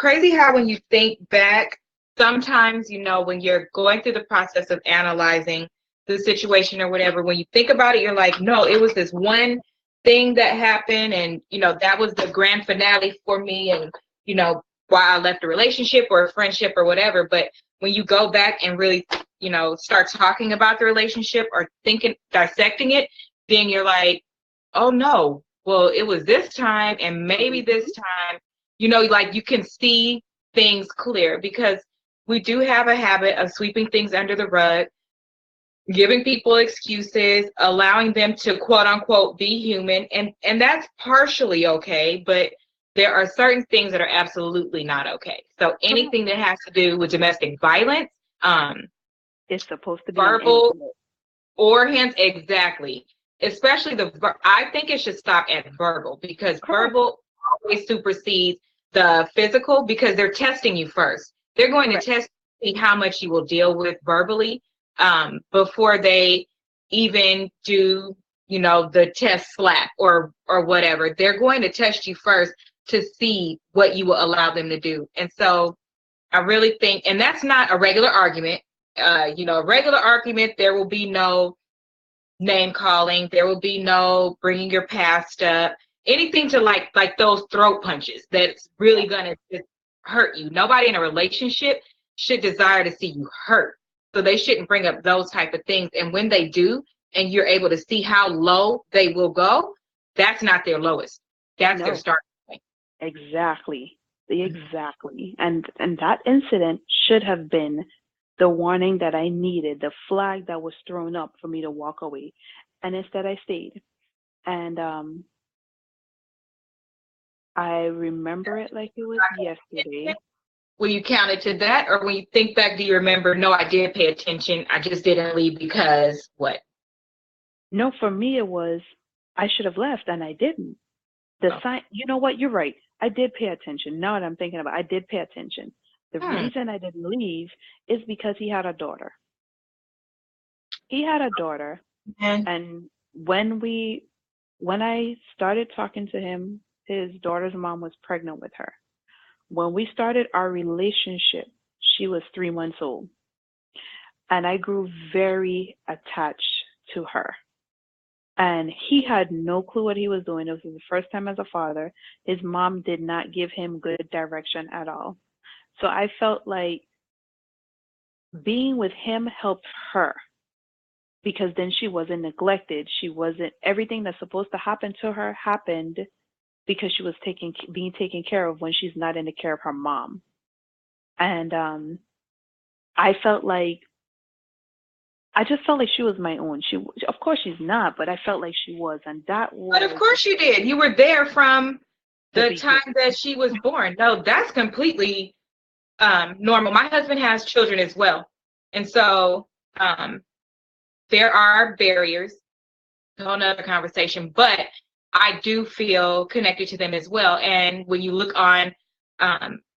crazy how when you think back, sometimes, when you're going through the process of analyzing the situation or whatever, when you think about it, you're like, no, it was this one thing that happened, and that was the grand finale for me, and why I left a relationship or a friendship or whatever. But when you go back and really, start talking about the relationship or dissecting it, then you're like, oh no, well, it was this time, and maybe this time, like you can see things clear, because we do have a habit of sweeping things under the rug, giving people excuses, allowing them to quote unquote be human. And that's partially okay, but there are certain things that are absolutely not okay. So anything that has to do with domestic violence, it's supposed to be verbal or hands, exactly. Especially I think it should stop at verbal, because verbal always supersedes the physical, because they're testing you first. They're going to test see how much you will deal with verbally, before they even do, the test slap or whatever. They're going to test you first to see what you will allow them to do. And so I really think, and that's not a regular argument. A regular argument, there will be no name calling, there will be no bringing your past up, anything to like those throat punches that's really gonna just hurt you. Nobody in a relationship should desire to see you hurt, so they shouldn't bring up those type of things. And when they do, and you're able to see how low they will go, that's not their lowest, that's their starting point. Exactly. And that incident should have been the warning that I needed, the flag that was thrown up for me to walk away. And instead I stayed. And I remember it like it was yesterday. Will you count it to that? Or when you think back, do you remember, no, I did pay attention, I just didn't leave because what? No, for me it was, I should have left and I didn't. The sign, you know what, you're right. I did pay attention. Now that I'm thinking about it, I did pay attention. The reason I didn't leave is because he had a daughter. And when I started talking to him, his daughter's mom was pregnant with her. When we started our relationship, she was 3 months old. And I grew very attached to her. And he had no clue what he was doing. It was his first time as a father. His mom did not give him good direction at all. So I felt like being with him helped her, because then she wasn't neglected. Everything that's supposed to happen to her happened because she was being taken care of when she's not in the care of her mom. And I just felt like she was my own. Of course she's not, but I felt like she was. And that was. But of course you did. You were there from the time that she was born. No, that's completely normal. My husband has children as well. And so there are barriers, a whole nother conversation, but I do feel connected to them as well. And when you look on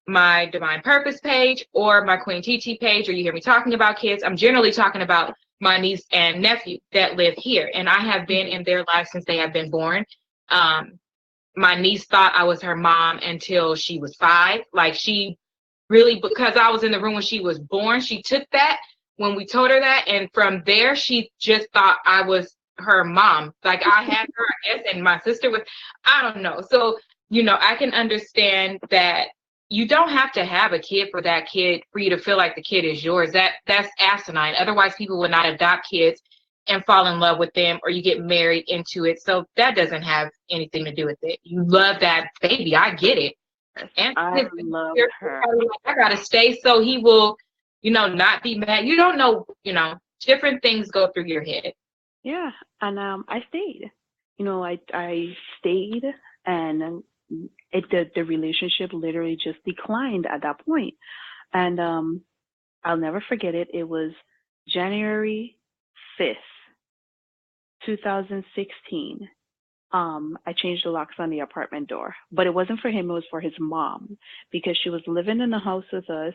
my Divine Purpose page or my QueenTiti page, or you hear me talking about kids, I'm generally talking about my niece and nephew that live here. And I have been in their lives since they have been born. My niece thought I was her mom until she was 5. Like, she really, because I was in the room when she was born, she took that when we told her that. And from there, she just thought I was her mom. Like, I had her, I guess, and my sister was, I don't know. So, I can understand that you don't have to have a kid for you to feel like the kid is yours. That's asinine. Otherwise, people would not adopt kids and fall in love with them, or you get married into it. So that doesn't have anything to do with it. You love that baby. I get it. And I love her. I gotta stay so he will, not be mad. You don't know, different things go through your head. Yeah, and I stayed. I stayed, and the relationship literally just declined at that point. And I'll never forget it. It was January 5th, 2016. I changed the locks on the apartment door, but it wasn't for him. It was for his mom, because she was living in the house with us.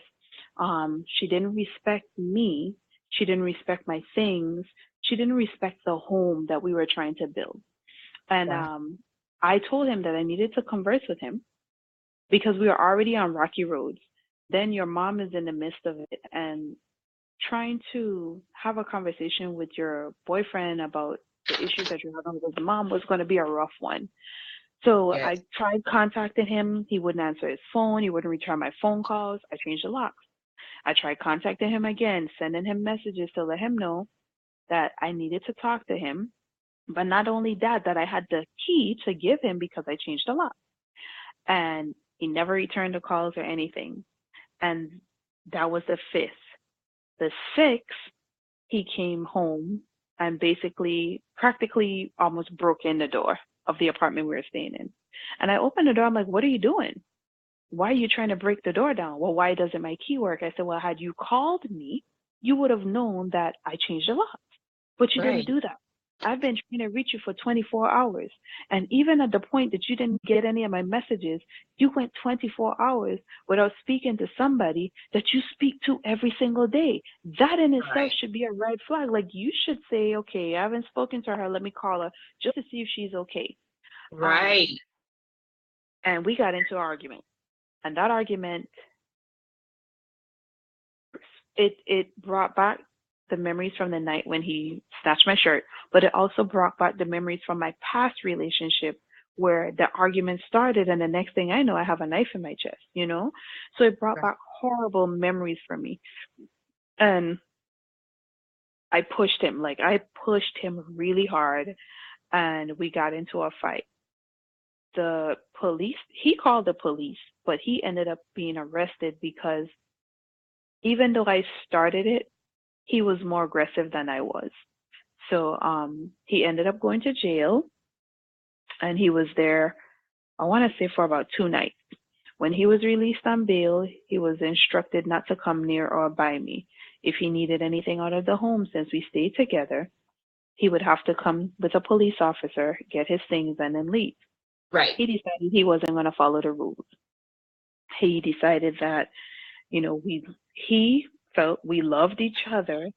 She didn't respect me. She didn't respect my things. She didn't respect the home that we were trying to build. And I told him that I needed to converse with him, because we were already on rocky roads. Then your mom is in the midst of it, and trying to have a conversation with your boyfriend about the issues that you're having with his mom was going to be a rough one. So Yes. I tried contacting him. He wouldn't answer his phone. He wouldn't return my phone calls. I changed the locks. I tried contacting him again, sending him messages to let him know that I needed to talk to him. But not only that, that I had the key to give him because I changed the lock. And he never returned the calls or anything. And that was the 5th. The 6th, he came home and basically practically almost broke in the door of the apartment we were staying in. And I opened the door. I'm like, what are you doing? Why are you trying to break the door down? Well, why doesn't my key work? I said, well, had you called me, you would have known that I changed the lock. But you didn't Right. do that. I've been trying to reach you for 24 hours. And even at the point that you didn't get any of my messages, you went 24 hours without speaking to somebody that you speak to every single day. That in itself Right. should be a red flag. Like, you should say, okay, I haven't spoken to her. Let me call her just to see if she's okay. Right. And we got into an argument. And that argument, it brought back the memories from the night when he snatched my shirt, but it also brought back the memories from my past relationship where the argument started, and the next thing I know, I have a knife in my chest, you know? So it brought Right. back horrible memories for me. And I pushed him, like, I pushed him really hard, and we got into a fight. The police, he called the police, but he ended up being arrested because even though I started it, he was more aggressive than I was. So he ended up going to jail, and he was there, I want to say, for about 2 nights. When he was released on bail, he was instructed not to come near or by me. If he needed anything out of the home, since we stayed together, he would have to come with a police officer, get his things, and then leave. Right. He decided he wasn't going to follow the rules. He decided that, you know, he felt we loved each other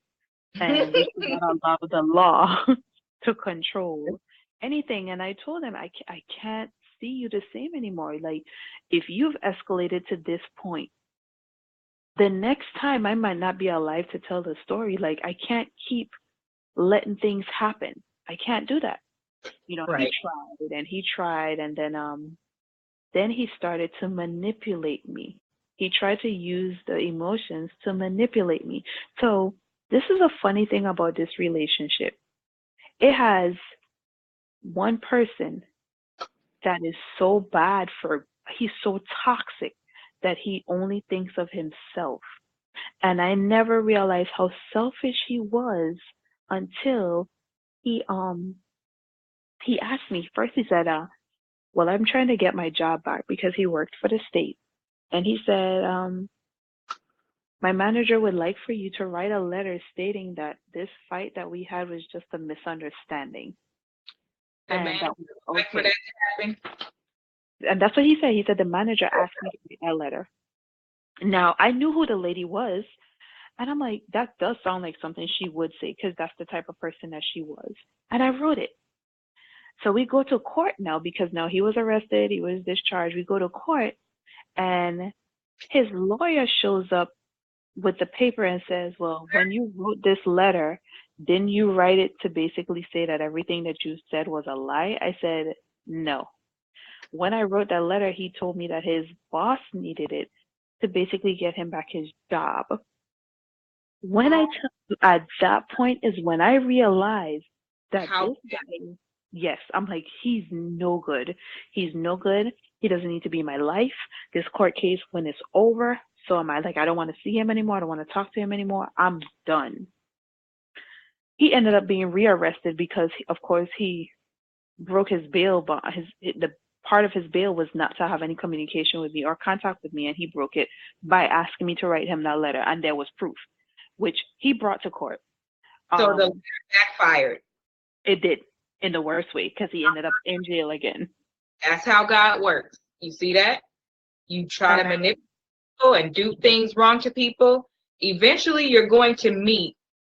and we should not allow the law to control anything. And I told him, I can't see you the same anymore. Like, if you've escalated to this point, the next time I might not be alive to tell the story. Like, I can't keep letting things happen. I can't do that. You know, Right. he tried, and then he started to manipulate me. He tried to use the emotions to manipulate me. So this is a funny thing about this relationship. It has one person that is so bad he's so toxic that he only thinks of himself. And I never realized how selfish he was until he he asked me. First he said, well, I'm trying to get my job back because he worked for the state. And he said, my manager would like for you to write a letter stating that this fight that we had was just a misunderstanding. The And man that was would like for that okay. to happen. And that's what he said. He said the manager asked me to write a letter. Now, I knew who the lady was. And I'm like, that does sound like something she would say because that's the type of person that she was. And I wrote it. So we go to court now because now he was arrested. He was discharged. We go to court, and his lawyer shows up with the paper and says, well, when you wrote this letter, didn't you write it to basically say that everything that you said was a lie? I said, no. When I wrote that letter, he told me that his boss needed it to basically get him back his job. When I tell you, at that point is when I realized that How this guy, yes, I'm like, he's no good. He's no good. He doesn't need to be in my life. This court case, when it's over, so am I. Like, I don't want to see him anymore. I don't want to talk to him anymore. I'm done. He ended up being rearrested because, of course, he broke his bail bond. The part of his bail was not to have any communication with me or contact with me, and he broke it by asking me to write him that letter, and there was proof, which he brought to court. so the letter backfired. It did, in the worst way, because he ended up in jail again. That's how God works. You see that? You try to And manipulate people and do things wrong to people. Eventually, you're going to meet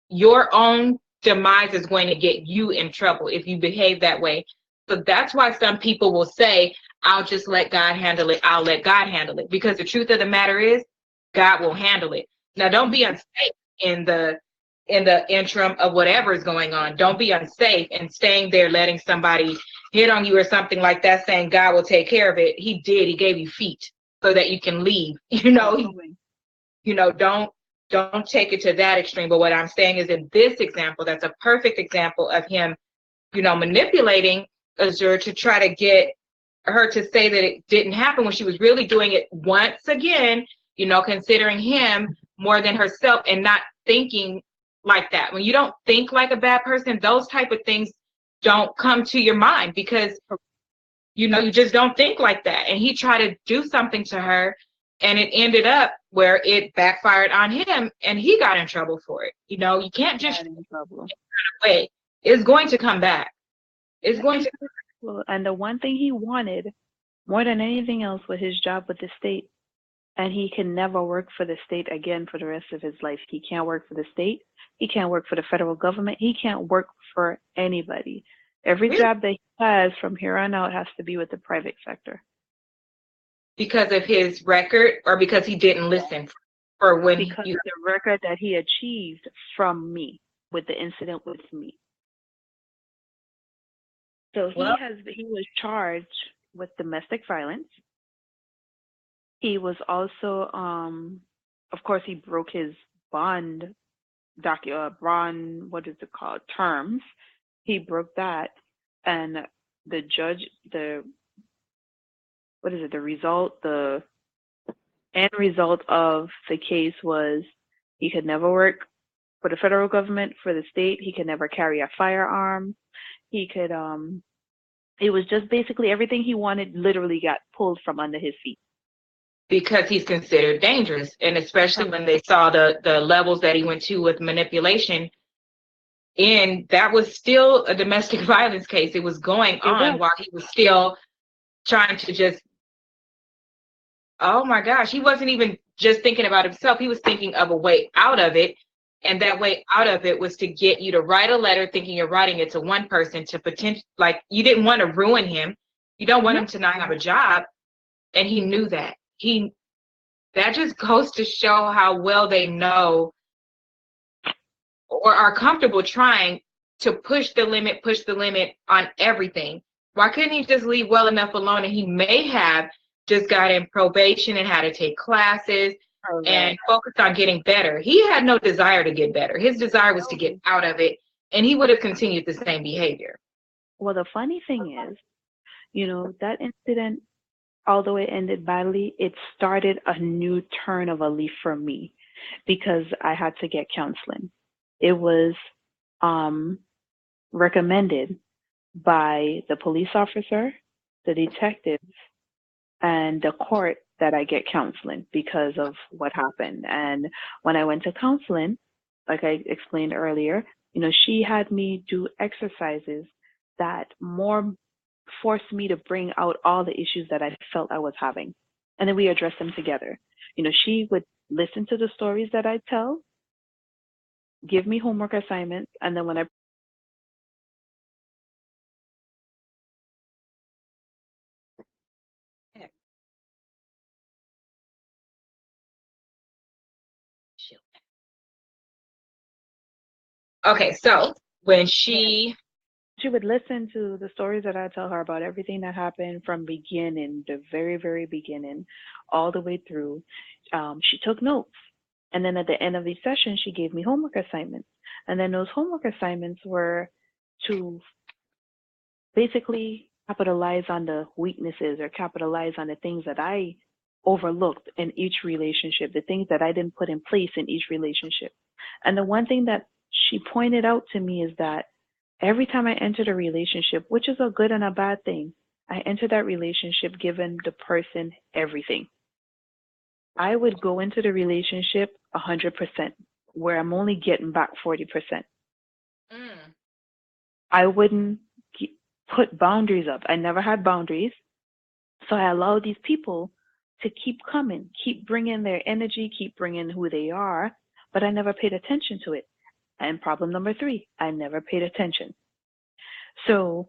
your own demise is going to get you in trouble if you behave that way. So that's why some people will say, I'll just let God handle it. I'll let God handle it. Because the truth of the matter is, God will handle it. Now, don't be unsafe in the interim of whatever is going on. Don't be unsafe and staying there letting somebody hit on you or something like that, saying God will take care of it. He did. He gave you feet so that you can leave. Don't take it to that extreme. But what I'm saying is, in this example, that's a perfect example of him, manipulating Azzure to try to get her to say that it didn't happen when she was really doing it once again, considering him more than herself and not thinking like that. When you don't think like a bad person, those type of things don't come to your mind because, you just don't think like that. And he tried to do something to her and it ended up where it backfired on him and he got in trouble for it. You can't just away. It's going to come back. It's going to. Well, and the one thing he wanted more than anything else was his job with the state. And he can never work for the state again for the rest of his life. He can't work for the state. He can't work for the federal government. He can't work for anybody. Every job that he has from here on out has to be with the private sector. Because of his record or because he didn't listen for when because of the record that he achieved from me with the incident with me. So he was charged with domestic violence. He was also, of course, he broke his bond what is it called? Terms. He broke that, and the judge, the end result of the case was he could never work for the federal government, for the state. He could never carry a firearm. He could, it was just basically everything he wanted literally got pulled from under his feet. Because he's considered dangerous. And especially when they saw the levels that he went to with manipulation. And that was still a domestic violence case. It was going on while he was still trying to just, oh my gosh, he wasn't even just thinking about himself. He was thinking of a way out of it. And that way out of it was to get you to write a letter thinking you're writing it to one person to like you didn't want to ruin him. You don't want him to not have a job. And he knew that. That just goes to show how well they know or are comfortable trying to push the limit on everything. Why couldn't he just leave well enough alone? And he may have just got in probation and had to take classes and focused on getting better. He had no desire to get better. His desire was to get out of it, and he would have continued the same behavior. Well, the funny thing is, that incident, although it ended badly, it started a new turn of a leaf for me because I had to get counseling. It was recommended by the police officer, the detectives, and the court that I get counseling because of what happened. And when I went to counseling, like I explained earlier, she had me do exercises that more forced me to bring out all the issues that I felt I was having. And then we addressed them together. She would listen to the stories that I tell, give me homework assignments, and then when I Okay, so when she would listen to the stories that I tell her about everything that happened from beginning, the very, very beginning, all the way through. She took notes. And then at the end of each session, she gave me homework assignments. And then those homework assignments were to basically capitalize on the weaknesses or capitalize on the things that I overlooked in each relationship, the things that I didn't put in place in each relationship. And the one thing that she pointed out to me is that every time I entered a relationship, which is a good and a bad thing, I entered that relationship giving the person everything. I would go into the relationship 100%, where I'm only getting back 40%. I wouldn't put boundaries up. I never had boundaries. So I allowed these people to keep coming, keep bringing their energy, keep bringing who they are, but I never paid attention to it. And problem number 3, I never paid attention. So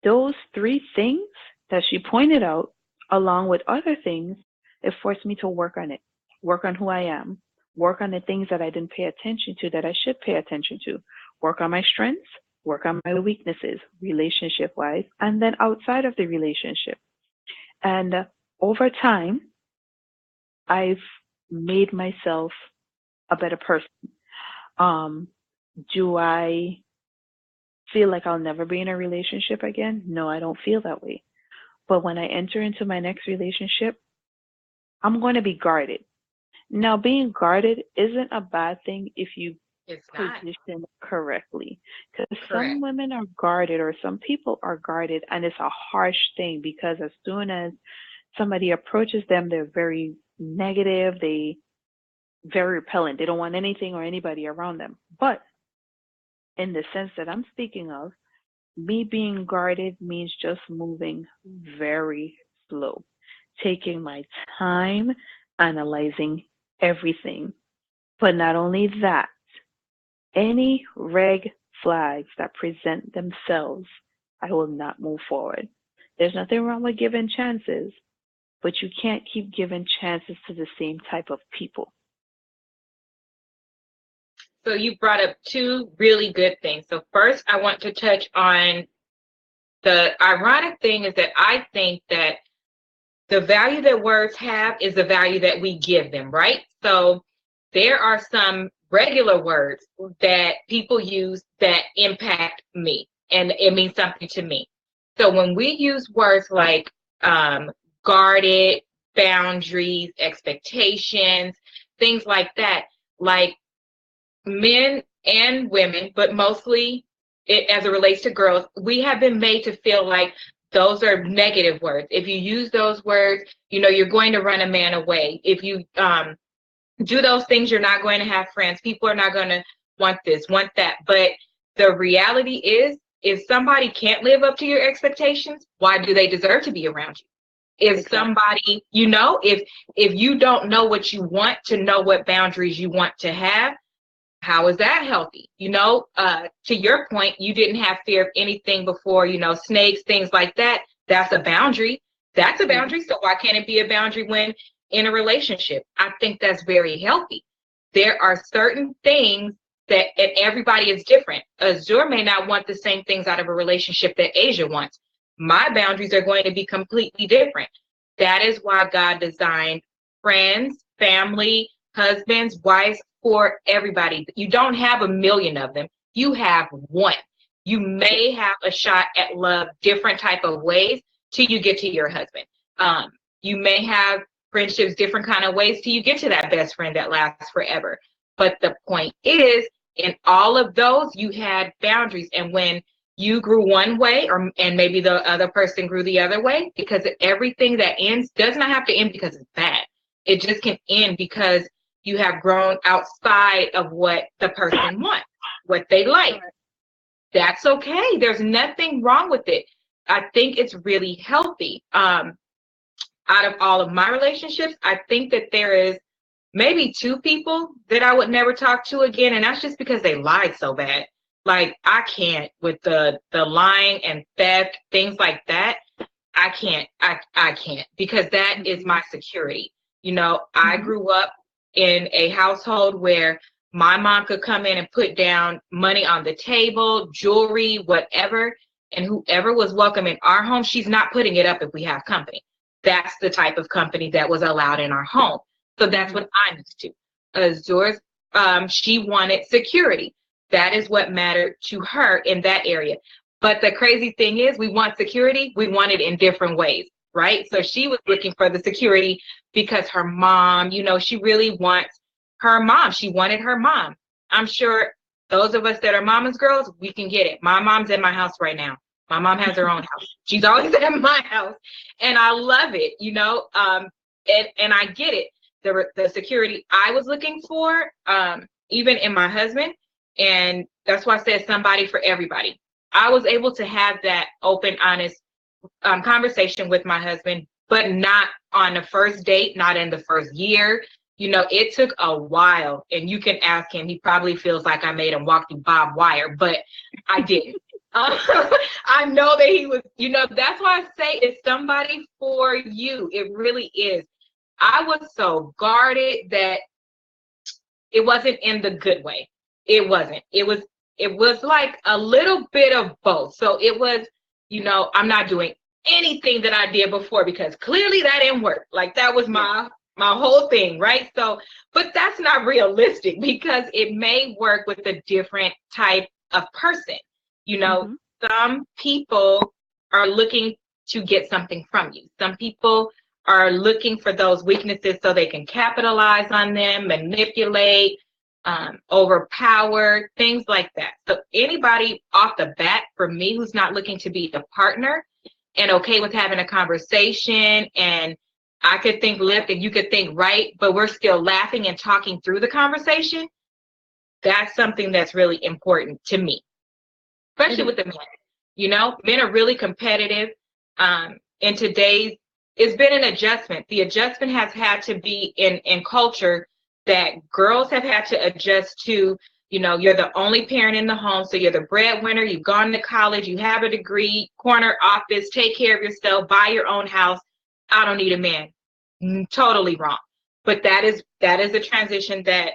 those 3 things that she pointed out, along with other things, it forced me to work on it, work on who I am, work on the things that I didn't pay attention to that I should pay attention to, work on my strengths, work on my weaknesses, relationship wise, and then outside of the relationship. And over time, I've made myself a better person. Do I feel like I'll never be in a relationship again? No, I don't feel that way. But when I enter into my next relationship, I'm going to be guarded. Now, being guarded isn't a bad thing if you position correctly. Because some women are guarded, or some people are guarded, and it's a harsh thing, because as soon as somebody approaches them, they're very negative, they very repellent. They don't want anything or anybody around them. But in the sense that I'm speaking of, me being guarded means just moving very slow, taking my time, analyzing everything. But not only that, any red flags that present themselves, I will not move forward. There's nothing wrong with giving chances, but you can't keep giving chances to the same type of people. So you brought up two really good things. So first, I want to touch on the ironic thing is that I think that the value that words have is the value that we give them, right? So there are some regular words that people use that impact me, and it means something to me. So when we use words like guarded, boundaries, expectations, things like that, like men and women, but mostly as it relates to girls, we have been made to feel like those are negative words. If you use those words, you're going to run a man away. If you do those things, you're not going to have friends. People are not going to want this, want that. But the reality is, if somebody can't live up to your expectations, why do they deserve to be around you? If somebody, if you don't know what you want, to know what boundaries you want to have, how is that healthy? To your point, you didn't have fear of anything before, snakes, things like that. That's a boundary. That's a boundary. So why can't it be a boundary when in a relationship? I think that's very healthy. There are certain things that, and everybody is different. Azzure may not want the same things out of a relationship that Asia wants. My boundaries are going to be completely different. That is why God designed friends, family, husbands, wives, for everybody. You don't have a million of them. You have one. You may have a shot at love different type of ways till you get to your husband. You may have friendships different kind of ways till you get to that best friend that lasts forever. But the point is, in all of those, you had boundaries. And when you grew one way, and maybe the other person grew the other way, because everything that ends does not have to end because it's bad. It just can end because you have grown outside of what the person wants, what they like. That's okay. There's nothing wrong with it. I think it's really healthy. Out of all of my relationships, I think that there is maybe two people that I would never talk to again, and that's just because they lied so bad. Like, I can't with the lying and theft, things like that. I can't, because that is my security. I grew up in a household where my mom could come in and put down money on the table, jewelry, whatever, and whoever was welcome in our home, she's not putting it up if we have company. That's the type of company that was allowed in our home. So that's what I'm used to. Azzure, she wanted security. That is what mattered to her in that area. But the crazy thing is, we want security, we want it in different ways, right? So she was looking for the security because her mom, she really wants her mom. She wanted her mom. I'm sure those of us that are mama's girls, we can get it. My mom's in my house right now. My mom has her own house. She's always at my house. And I love it, and I get it. The security I was looking for, even in my husband, and that's why I said somebody for everybody. I was able to have that open, honest conversation with my husband, but not on the first date, not in the first year. It took a while, and you can ask him. He probably feels like I made him walk through barbed wire, but I didn't. I know that he was, that's why I say it's somebody for you. It really is. I was so guarded that it wasn't in the good way. It wasn't. It was like a little bit of both. So it was, I'm not doing anything that I did before because clearly that didn't work. Like that was my whole thing, right? So, but that's not realistic because it may work with a different type of person. Some people are looking to get something from you. Some people are looking for those weaknesses so they can capitalize on them, manipulate, overpower, things like that. So anybody off the bat, for me, who's not looking to be a partner and okay with having a conversation, and I could think left and you could think right, but we're still laughing and talking through the conversation, that's something that's really important to me, especially with the men. Men are really competitive. In today's, it's been an adjustment. The adjustment has had to be in culture that girls have had to adjust to. You're the only parent in the home, so you're the breadwinner. You've gone to college, you have a degree, corner office, take care of yourself, buy your own house. I don't need a man. Totally wrong. But that is a transition that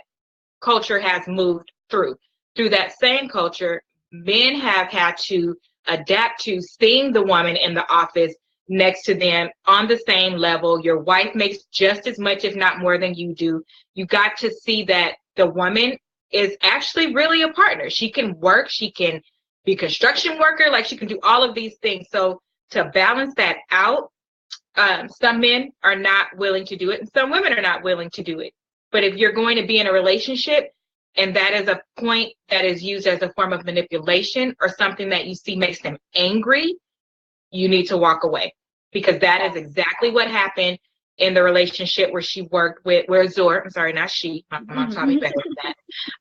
culture has moved through. Through that same culture, men have had to adapt to seeing the woman in the office next to them on the same level. Your wife makes just as much, if not more than you do. You got to see that the woman is actually really a partner. She can work, she can be a construction worker, like she can do all of these things. So to balance that out, some men are not willing to do it and some women are not willing to do it. But if you're going to be in a relationship and that is a point that is used as a form of manipulation or something that you see makes them angry, you need to walk away, because that is exactly what happened in the relationship where she worked with, where Azzure, I'm sorry, not she, my mom taught me better than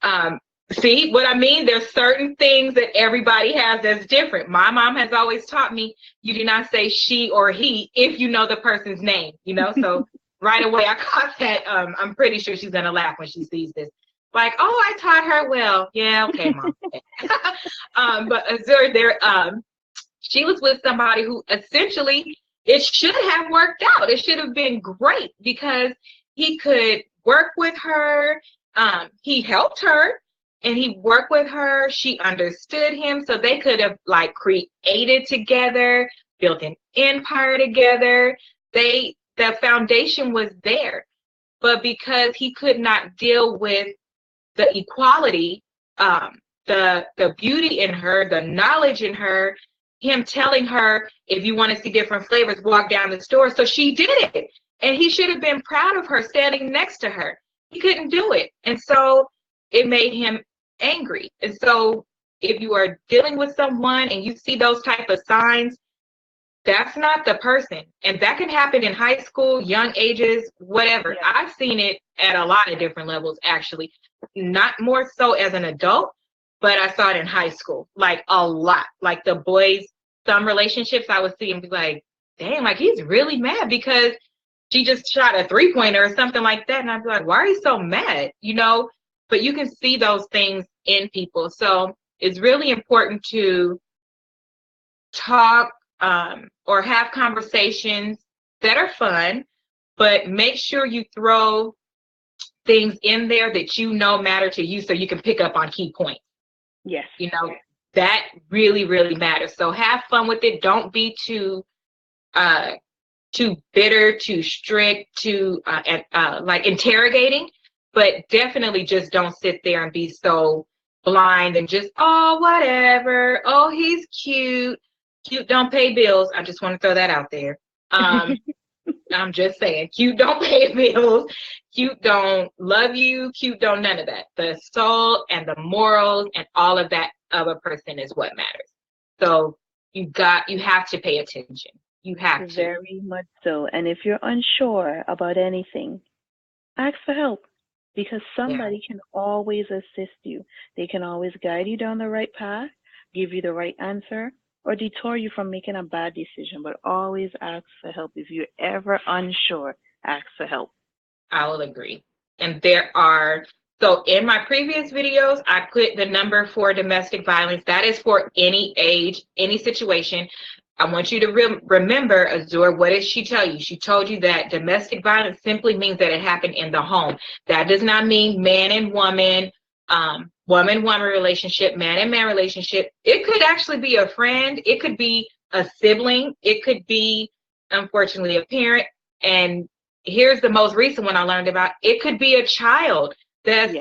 that. See what I mean? There's certain things that everybody has that's different. My mom has always taught me, you do not say she or he if you know the person's name, so right away I caught that. I'm pretty sure she's going to laugh when she sees this. Like, oh, I taught her well. Yeah, okay, mom. But Azzure, she was with somebody who essentially, it should have worked out. It should have been great because he could work with her. He helped her and he worked with her. She understood him. So they could have created together, built an empire together. The foundation was there. But because he could not deal with the equality, the beauty in her, the knowledge in her, him telling her, if you want to see different flavors, walk down the store. So she did it. And he should have been proud of her standing next to her. He couldn't do it. And so it made him angry. And so if you are dealing with someone and you see those type of signs, that's not the person. And that can happen in high school, young ages, whatever. Yeah. I've seen it at a lot of different levels, actually. Not more so as an adult, but I saw it in high school, like a lot. Like the boys, some relationships I would see and be like, damn, like he's really mad because she just shot a 3-pointer or something like that. And I'd be like, why are you so mad? But you can see those things in people. So it's really important to talk or have conversations that are fun, but make sure you throw things in there that matter to you so you can pick up on key points. Yes. That really, really matters. So have fun with it. Don't be too bitter, too strict, too interrogating, but definitely just don't sit there and be so blind and just, oh, whatever. Oh, he's cute. Cute don't pay bills. I just want to throw that out there. I'm just saying, cute don't pay bills. Cute don't love you. Cute don't none of that. The soul and the morals and all of that of a person is what matters. So you have to pay attention. You have to. Very much so. And if you're unsure about anything, ask for help, because somebody can always assist you. They can always guide you down the right path, give you the right answer, or detour you from making a bad decision. But always ask for help. If you're ever unsure, ask for help. I will agree. And there are So in my previous videos, I put the number for domestic violence. That is for any age, any situation. I want you to remember, Azzure, what did she tell you? She told you that domestic violence simply means that it happened in the home. That does not mean man and woman, woman-woman relationship, man and man relationship. It could actually be a friend. It could be a sibling. It could be, unfortunately, a parent. And here's the most recent one I learned about. It could be a child that's,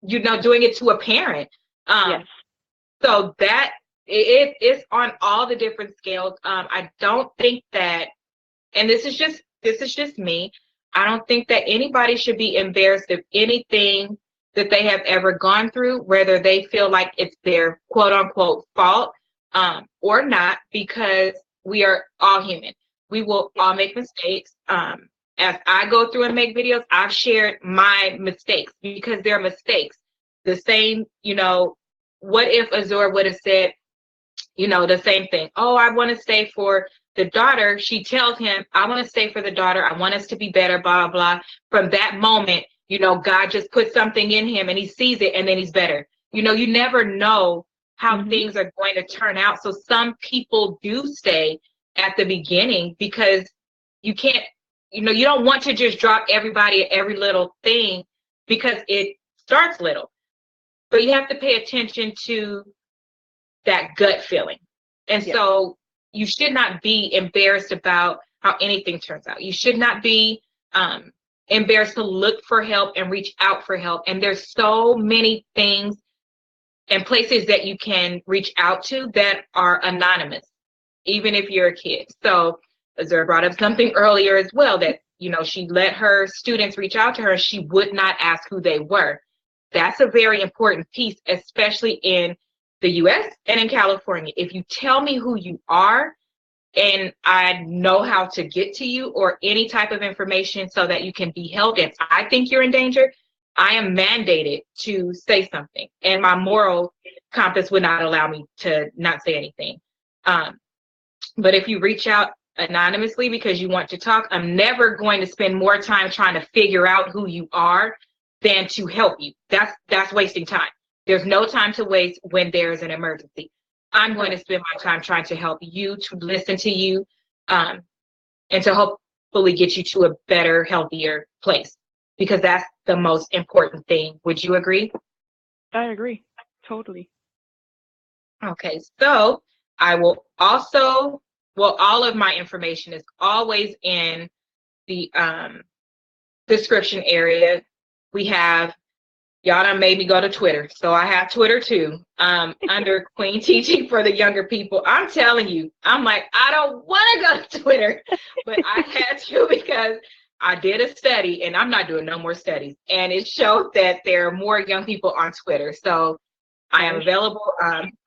doing it to a parent. So that it's on all the different scales. I don't think that, and this is just me, I don't think that anybody should be embarrassed of anything that they have ever gone through, whether they feel like it's their quote unquote fault or not, because we are all human. We will all make mistakes. As I go through and make videos, I've shared my mistakes because they're mistakes. The same, what if Azzure would have said, the same thing? Oh, I want to stay for the daughter. She tells him, I want to stay for the daughter. I want us to be better, blah, blah, blah. From that moment, God just put something in him and he sees it and then he's better. You never know how things are going to turn out. So some people do stay at the beginning because you can't, you don't want to just drop everybody at every little thing because it starts little. But you have to pay attention to that gut feeling. And so you should not be embarrassed about how anything turns out. You should not be embarrassed to look for help and reach out for help. And there's so many things and places that you can reach out to that are anonymous, even if you're a kid. So Azzure brought up something earlier as well, that, she let her students reach out to her. She would not ask who they were. That's a very important piece, especially in the US and in California. If you tell me who you are and I know how to get to you or any type of information so that you can be helped and I think you're in danger, I am mandated to say something. And my moral compass would not allow me to not say anything. But if you reach out anonymously because you want to talk, I'm never going to spend more time trying to figure out who you are than to help you. That's wasting time. There's no time to waste when there's an emergency. I'm going to spend my time trying to help you, to listen to you, and to hopefully get you to a better, healthier place, because that's the most important thing. Would you agree? I agree. Totally. Okay, so I will also, all of my information is always in the description area. We have, y'all done made me go to Twitter, so I have Twitter too, under QueenTiti for the younger people. I'm telling you, I'm like, I don't want to go to Twitter, but I had to because I did a study, and I'm not doing no more studies, and it showed that there are more young people on Twitter. So I am available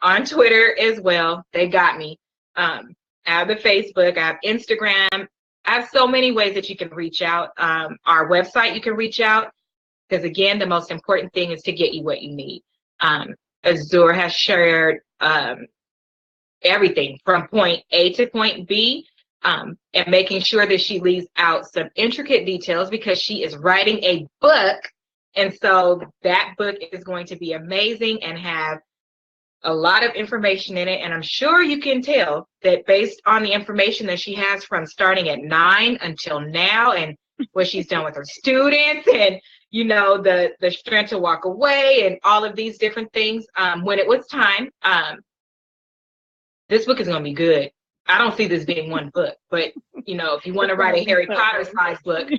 on Twitter as well. They got me. I have the Facebook, I have Instagram. I have so many ways that you can reach out. Our website, you can reach out. Because again, the most important thing is to get you what you need. Azzure has shared everything from point A to point B, and making sure that she leaves out some intricate details because she is writing a book. And so that book is going to be amazing and have a lot of information in it. And I'm sure you can tell that based on the information that she has from starting at 9 until now, and what she's done with her students, and the strength to walk away and all of these different things. When it was time, this book is going to be good. I don't see this being one book, but if you want to write a Harry Potter size book,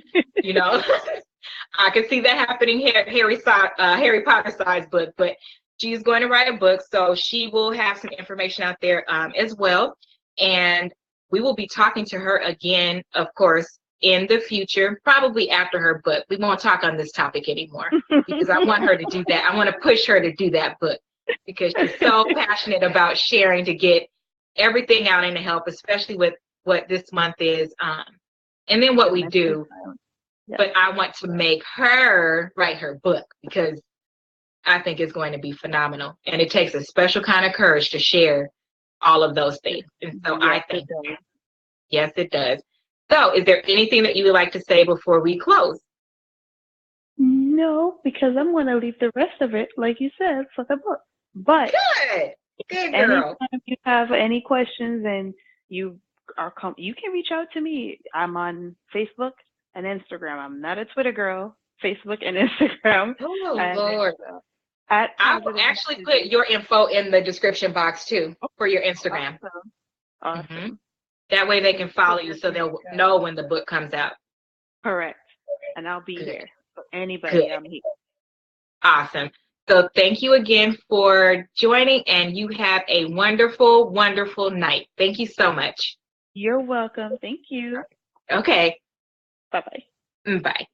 I can see that happening. Harry Potter size book, but she's going to write a book, so she will have some information out there as well. And we will be talking to her again, of course, in the future, probably after her book. We won't talk on this topic anymore because I want her to do that. I want to push her to do that book because she's so passionate about sharing to get everything out and to help, especially with what this month is, and then what we do. But I want to make her write her book because I think it's going to be phenomenal. And it takes a special kind of courage to share all of those things. And so I think, yes, it does. So is there anything that you would like to say before we close? No, No, because I'm going to leave the rest of it, like you said, for the book. But Good girl. anytime you have any questions and you you can reach out to me. I'm on Facebook and Instagram. I'm not a Twitter girl. Facebook and Instagram. Oh, And Lord. at I will actually put your info in the description box too for your Instagram. Awesome. Mm-hmm. That way they can follow you so they'll know when the book comes out. Correct. And I'll be here. For anybody, Good. I'm here. Awesome. So thank you again for joining, and you have a wonderful, wonderful night. Thank you so much. You're welcome. Thank you. Okay. Bye-bye. Bye.